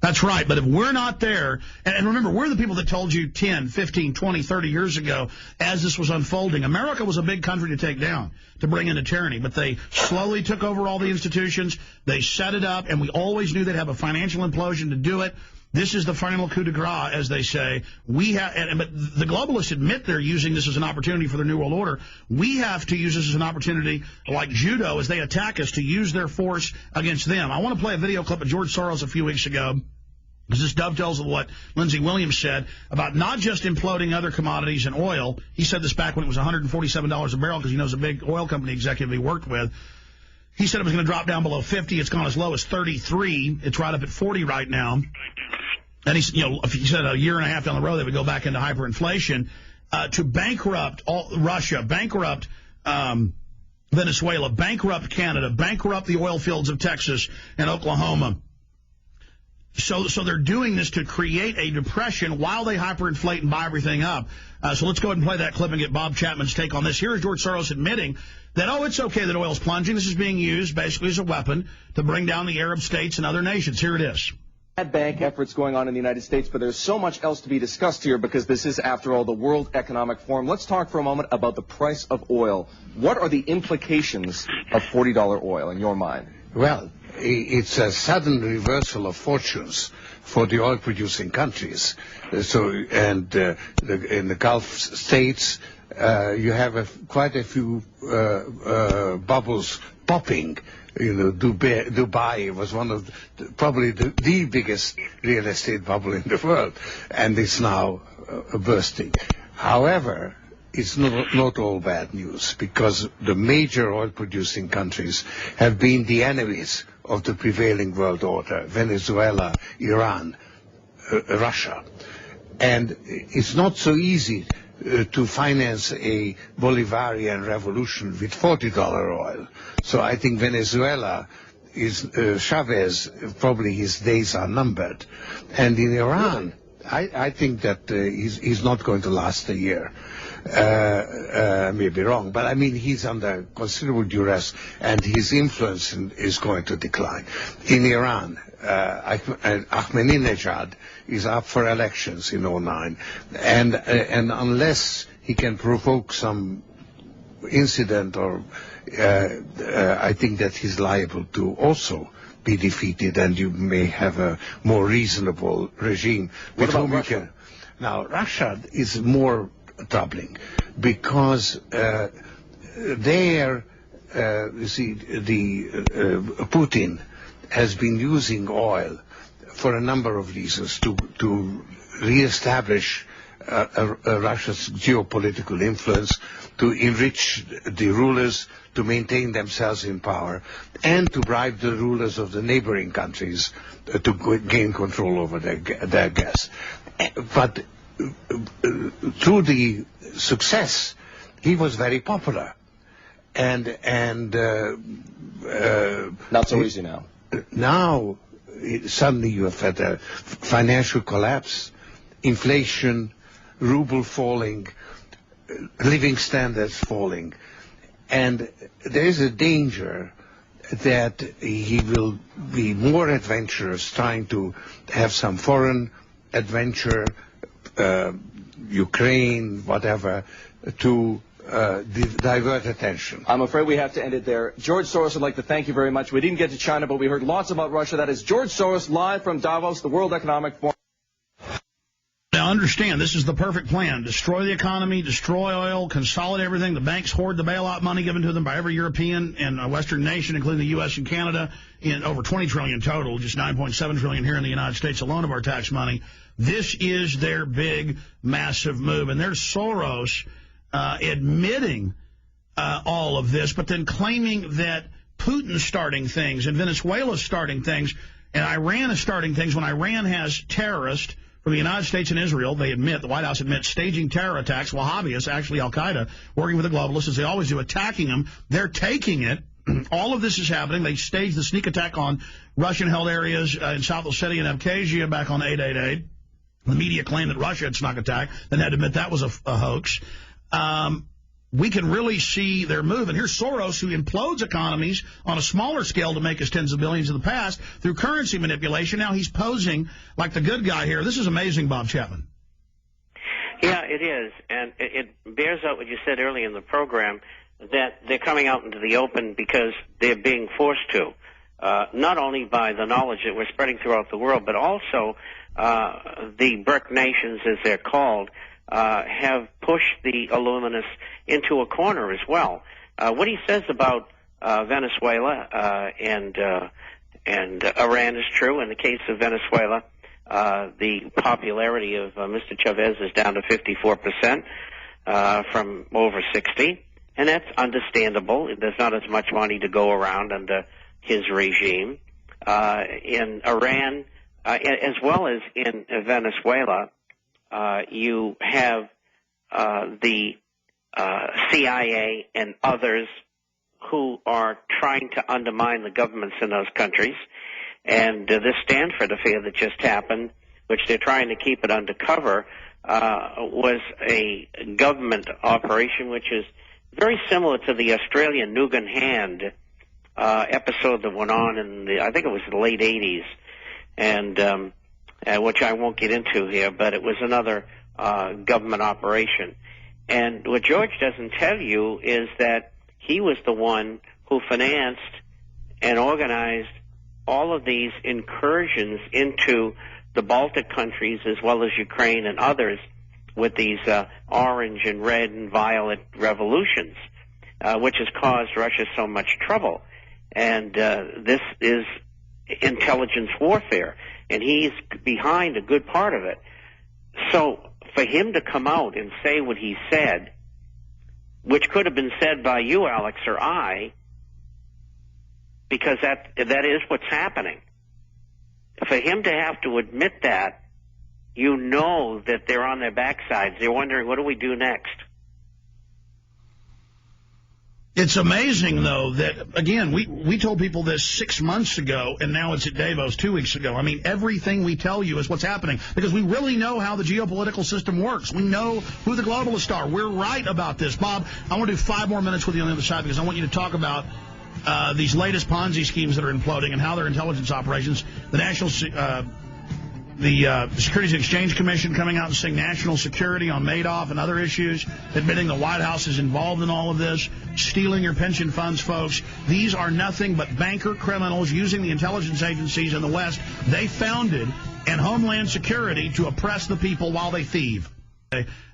That's right. But if we're not there, and remember, we're the people that told you 10, 15, 20, 30 years ago, as this was unfolding, America was a big country to take down, to bring into tyranny. But they slowly took over all the institutions. They set it up, and we always knew they'd have a financial implosion to do it. This is the final coup de grace, as they say. But the globalists admit they're using this as an opportunity for their New World Order. We have to use this as an opportunity, like judo, as they attack us, to use their force against them. I want to play a video clip of George Soros a few weeks ago, because this dovetails with what Lindsey Williams said about not just imploding other commodities and oil. He said this back when it was $147 a barrel, because he knows a big oil company executive he worked with. He said it was going to drop down below 50. It's gone as low as 33. It's right up at 40 right now. And he said a year and a half down the road, they would go back into hyperinflation. To bankrupt Russia, bankrupt Venezuela, bankrupt Canada, bankrupt the oil fields of Texas and Oklahoma. So they're doing this to create a depression while they hyperinflate and buy everything up. So let's go ahead and play that clip and get Bob Chapman's take on this. Here is George Soros admitting that, it's okay that oil's plunging. This is being used basically as a weapon to bring down the Arab states and other nations. Here it is. Bank efforts going on in the United States, but there's so much else to be discussed here because this is, after all, the World Economic Forum. Let's talk for a moment about the price of oil. What are the implications of $40 oil in your mind? Well, it's a sudden reversal of fortunes for the oil-producing countries. In the Gulf states, you have quite a few bubbles popping. Dubai was one of probably the biggest real estate bubble in the world, and it's now bursting. However, it's not all bad news, because the major oil-producing countries have been the enemies of the prevailing world order: Venezuela, Iran, Russia. And it's not so easy to finance a Bolivarian revolution with $40 oil. So I think Venezuela is Chavez, probably his days are numbered. And in Iran, I think that he's not going to last a year. I may be wrong, but I mean, he's under considerable duress, and his influence is going to decline. In Iran, Ahmadinejad is up for elections in 2009, and unless he can provoke some incident, I think that he's liable to also be defeated, and you may have a more reasonable regime. What about Russia? Now, Russia is more troubling, because Putin has been using oil for a number of reasons to reestablish Russia's geopolitical influence, to enrich the rulers, to maintain themselves in power, and to bribe the rulers of the neighboring countries to gain control over their gas. But through the success, he was very popular, and not so easy now. Now, suddenly you have had a financial collapse, inflation, ruble falling, living standards falling, and there is a danger that he will be more adventurous, trying to have some foreign adventure, Ukraine, whatever, to divert attention. I'm afraid we have to end it there. George Soros, I'd like to thank you very much. We didn't get to China, but we heard lots about Russia. That is George Soros, live from Davos, the World Economic Forum. Now, understand, this is the perfect plan. Destroy the economy, destroy oil, consolidate everything. The banks hoard the bailout money given to them by every European and Western nation, including the U.S. and Canada, in over $20 trillion total, just $9.7 trillion here in the United States alone of our tax money. This is their big, massive move. And there's Soros admitting all of this, but then claiming that Putin's starting things and Venezuela's starting things and Iran is starting things when Iran has terrorists from the United States and Israel. They admit, the White House admits, staging terror attacks, Wahhabis, actually Al-Qaeda, working with the globalists, as they always do, attacking them. They're taking it. All of this is happening. They staged the sneak attack on Russian-held areas in South Ossetia and Abkhazia back on 8/88. The media claimed that Russia had snuck attack, then had to admit that was a hoax. we can really see their move. And here's Soros, who implodes economies on a smaller scale to make us tens of billions in the past through currency manipulation. Now he's posing like the good guy here. This is amazing, Bob Chapman. Yeah, it is. And it bears out what you said earlier in the program, that they're coming out into the open because they're being forced to, not only by the knowledge that we're spreading throughout the world, but also the BRIC nations, as they're called, have pushed the Illuminists into a corner as well. What he says about Venezuela and Iran is true. In the case of Venezuela, the popularity of Mr. Chavez is down to 54% from over 60%, and that's understandable. There's not as much money to go around under his regime. In Iran, as well as in Venezuela, you have the CIA and others who are trying to undermine the governments in those countries. And this Stanford affair that just happened, which they're trying to keep it undercover, was a government operation which is very similar to the Australian Nugan Hand episode that went on in I think it was the late 80s, and which I won't get into here, but it was another government operation. And what George doesn't tell you is that he was the one who financed and organized all of these incursions into the Baltic countries as well as Ukraine and others with these orange and red and violet revolutions, which has caused Russia so much trouble. And this is intelligence warfare, and he's behind a good part of it. So for him to come out and say what he said, which could have been said by you, Alex, or I, because that is what's happening. For him to have to admit that, you know that they're on their backsides. They're wondering, what do we do next? It's amazing, though, that, again, we told people this 6 months ago, and now it's at Davos 2 weeks ago. I mean, everything we tell you is what's happening, because we really know how the geopolitical system works. We know who the globalists are. We're right about this. Bob, I want to do 5 more minutes with you on the other side, because I want you to talk about these latest Ponzi schemes that are imploding and how they're intelligence operations. The Securities and Exchange Commission coming out and saying national security on Madoff and other issues, admitting the White House is involved in all of this, stealing your pension funds, folks. These are nothing but banker criminals using the intelligence agencies in the West they founded and Homeland Security to oppress the people while they thieve.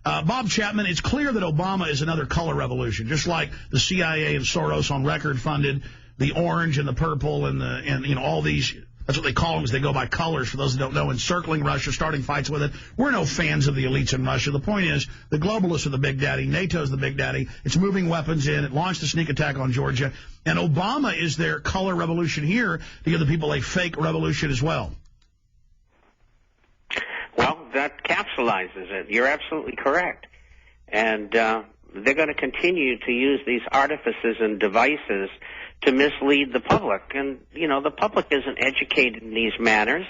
Bob Chapman, it's clear that Obama is another color revolution, just like the CIA and Soros on record funded the orange and the purple and you know, all these. That's what they call them, is they go by colors, for those that don't know, encircling Russia, starting fights with it. We're no fans of the elites in Russia. The point is, the globalists are the big daddy. NATO's the big daddy. It's moving weapons in. It launched a sneak attack on Georgia. And Obama is their color revolution here to give the people a fake revolution as well. Well, that capsulizes it. You're absolutely correct. And they're going to continue to use these artifices and devices to mislead the public. And, you know, the public isn't educated in these manners.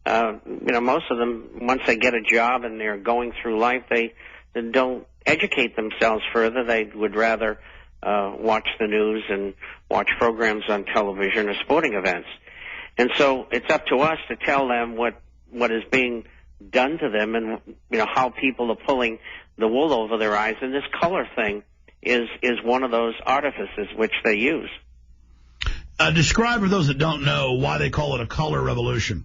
You know, most of them, once they get a job and they're going through life, they don't educate themselves further. They would rather watch the news and watch programs on television or sporting events. And so it's up to us to tell them what is being done to them and, you know, how people are pulling the wool over their eyes. And this color thing is one of those artifices which they use. Describe for those that don't know why they call it a color revolution.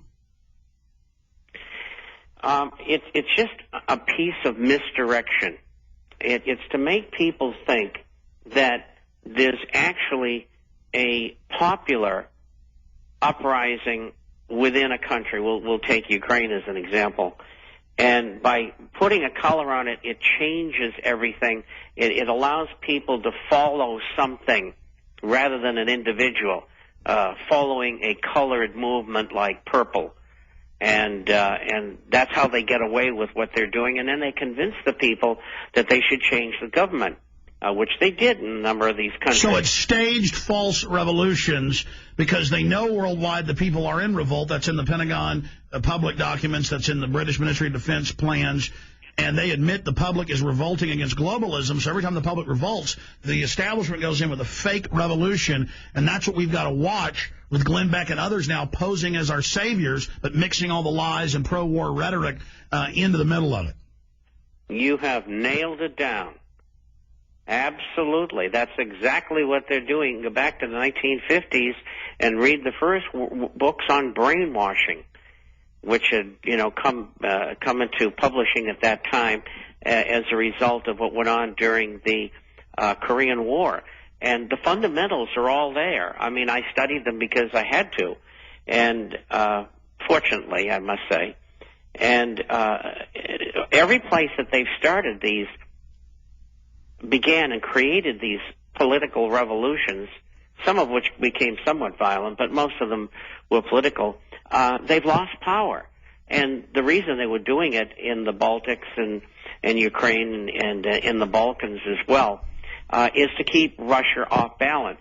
It's just a piece of misdirection. It's to make people think that there's actually a popular uprising within a country. We'll take Ukraine as an example. And by putting a color on it, it changes everything. It allows people to follow something rather than an individual, following a colored movement like purple. And that's how they get away with what they're doing. And then they convince the people that they should change the government, which they did in a number of these countries. So it's staged false revolutions because they know worldwide the people are in revolt. That's in the Pentagon public documents. That's in the British Ministry of Defense plans. and they admit the public is revolting against globalism. So every time the public revolts, the establishment goes in with a fake revolution, and that's what we've got to watch with Glenn Beck and others now posing as our saviors, but mixing all the lies and pro-war rhetoric into the middle of it. You have nailed it down. Absolutely. That's exactly what they're doing. Go back to the 1950s and read the first books on brainwashing, which had, come into publishing at that time as a result of what went on during the Korean War. And the fundamentals are all there. I mean, I studied them because I had to, and fortunately, I must say. And every place that they've started these began and created these political revolutions, some of which became somewhat violent, but most of them were political. They've lost power. And the reason they were doing it in the Baltics and Ukraine and in the Balkans as well is to keep Russia off balance.